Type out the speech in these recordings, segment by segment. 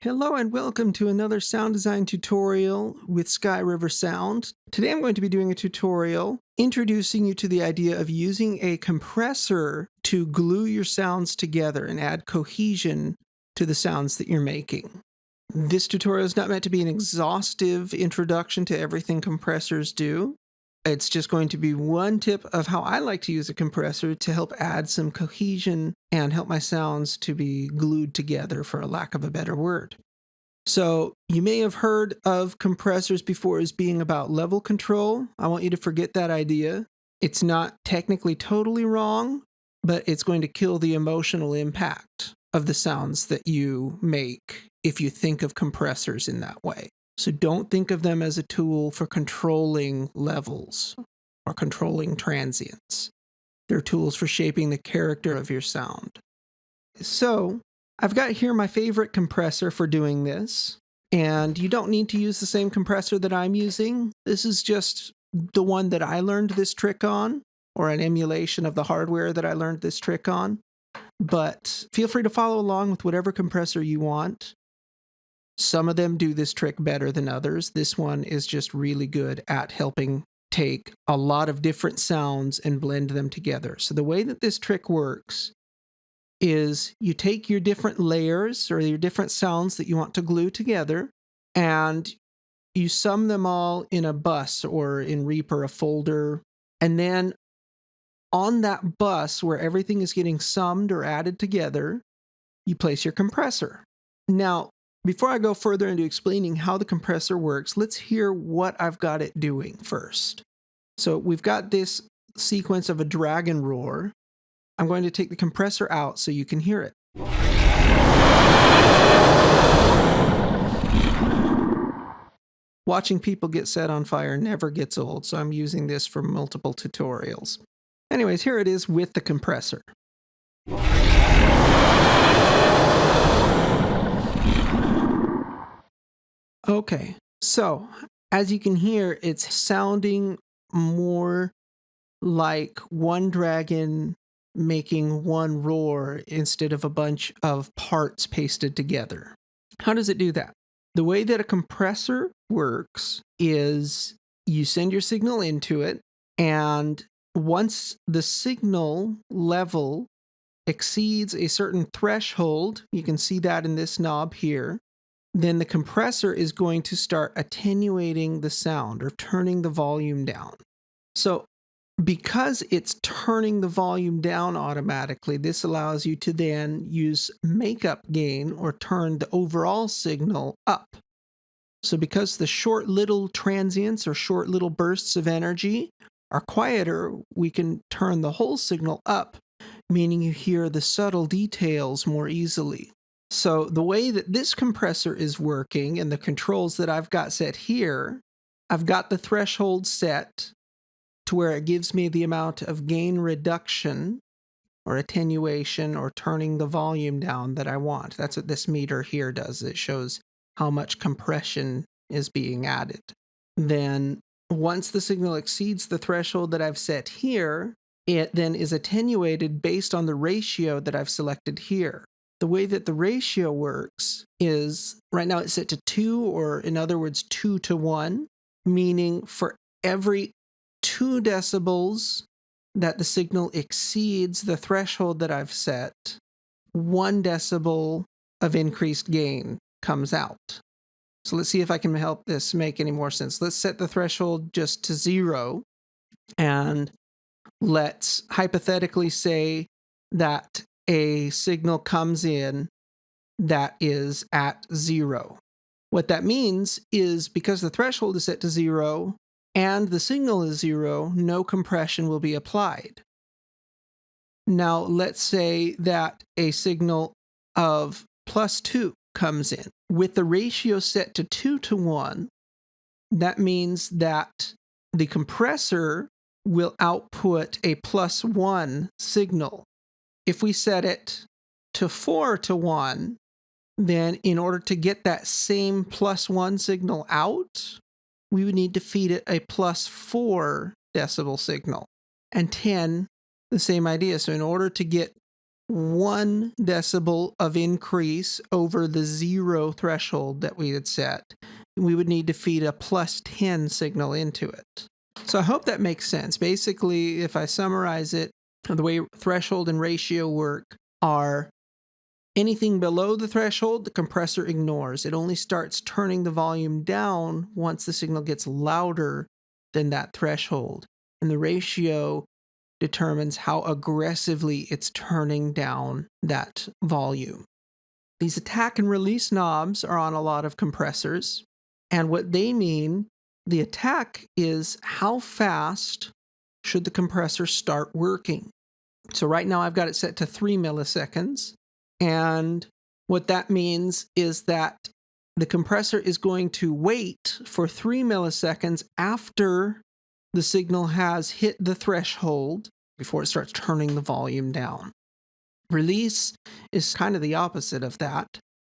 Hello and welcome to another sound design tutorial with Sky River Sound. Today I'm going to be doing a tutorial introducing you to the idea of using a compressor to glue your sounds together and add cohesion to the sounds that you're making. This tutorial is not meant to be an exhaustive introduction to everything compressors do. It's just going to be one tip of how I like to use a compressor to help add some cohesion and help my sounds to be glued together, for a lack of a better word. So you may have heard of compressors before as being about level control. I want you to forget that idea. It's not technically totally wrong, but it's going to kill the emotional impact of the sounds that you make if you think of compressors in that way. So don't think of them as a tool for controlling levels or controlling transients. They're tools for shaping the character of your sound. So I've got here my favorite compressor for doing this, and you don't need to use the same compressor that I'm using. This is just the one that I learned this trick on, or an emulation of the hardware that I learned this trick on. But feel free to follow along with whatever compressor you want. Some of them do this trick better than others. This one is just really good at helping take a lot of different sounds and blend them together. So the way that this trick works is you take your different layers or your different sounds that you want to glue together, and you sum them all in a bus or in Reaper, a folder. And then on that bus where everything is getting summed or added together, you place your compressor. Now, before I go further into explaining how the compressor works, let's hear what I've got it doing first. So we've got this sequence of a dragon roar. I'm going to take the compressor out so you can hear it. Watching people get set on fire never gets old, so I'm using this for multiple tutorials. Anyways, here it is with the compressor. Okay, so as you can hear, it's sounding more like one dragon making one roar instead of a bunch of parts pasted together. How does it do that? The way that a compressor works is you send your signal into it, and once the signal level exceeds a certain threshold, you can see that in this knob here, then the compressor is going to start attenuating the sound or turning the volume down. So because it's turning the volume down automatically, this allows you to then use makeup gain or turn the overall signal up. So because the short little transients or short little bursts of energy are quieter, we can turn the whole signal up, meaning you hear the subtle details more easily. So the way that this compressor is working and the controls that I've got set here, I've got the threshold set to where it gives me the amount of gain reduction or attenuation or turning the volume down that I want. That's what this meter here does. It shows how much compression is being added. Then once the signal exceeds the threshold that I've set here, it then is attenuated based on the ratio that I've selected here. The way that the ratio works is, right now it's set to 2, or in other words, 2 to 1, meaning for every 2 decibels that the signal exceeds the threshold that I've set, 1 decibel of increased gain comes out. So let's see if I can help this make any more sense. Let's set the threshold just to 0, and let's hypothetically say that a signal comes in that is at 0. What that means is, because the threshold is set to 0 and the signal is 0, no compression will be applied. Now, let's say that a signal of +2 comes in. With the ratio set to 2 to 1, that means that the compressor will output a +1 signal. If we set it to 4 to 1, then in order to get that same +1 signal out, we would need to feed it a +4 decibel signal. And 10, the same idea. So in order to get 1 decibel of increase over the 0 threshold that we had set, we would need to feed a +10 signal into it. So I hope that makes sense. Basically, if I summarize it, the way threshold and ratio work are anything below the threshold, the compressor ignores. It only starts turning the volume down once the signal gets louder than that threshold. And the ratio determines how aggressively it's turning down that volume. These attack and release knobs are on a lot of compressors. And what they mean, the attack is how fast should the compressor start working. So right now I've got it set to 3 milliseconds. And what that means is that the compressor is going to wait for 3 milliseconds after the signal has hit the threshold before it starts turning the volume down. Release is kind of the opposite of that.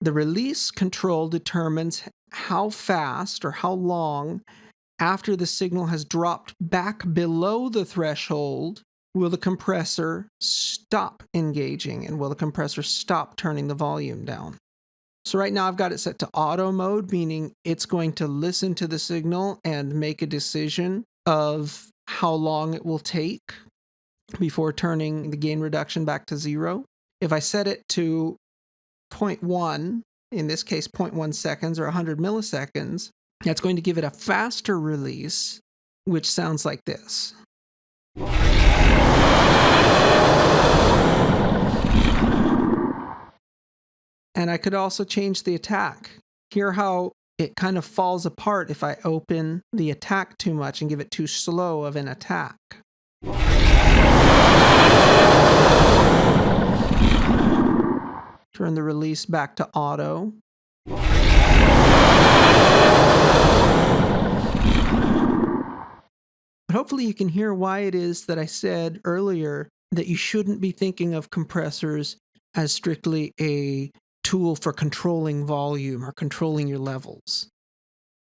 The release control determines how fast or how long after the signal has dropped back below the threshold will the compressor stop engaging and will the compressor stop turning the volume down. So right now I've got it set to auto mode, meaning it's going to listen to the signal and make a decision of how long it will take before turning the gain reduction back to 0. If I set it to 0.1, in this case 0.1 seconds or 100 milliseconds, that's going to give it a faster release, which sounds like this. And I could also change the attack. Hear how it kind of falls apart if I open the attack too much and give it too slow of an attack. Turn the release back to auto. But hopefully you can hear why it is that I said earlier that you shouldn't be thinking of compressors as strictly a tool for controlling volume or controlling your levels.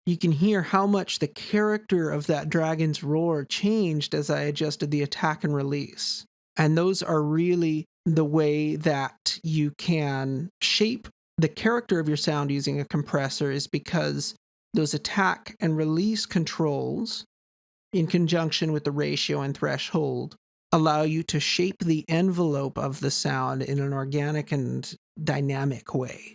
You can hear how much the character of that dragon's roar changed as I adjusted the attack and release. And those are really the way that you can shape the character of your sound using a compressor, is because those attack and release controls, in conjunction with the ratio and threshold, allow you to shape the envelope of the sound in an organic and dynamic way.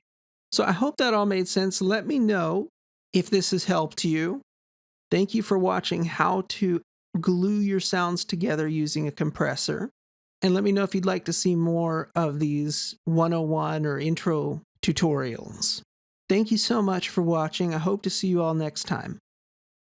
So I hope that all made sense. Let me know if this has helped you. Thank you for watching how to glue your sounds together using a compressor. And let me know if you'd like to see more of these 101 or intro tutorials. Thank you so much for watching. I hope to see you all next time.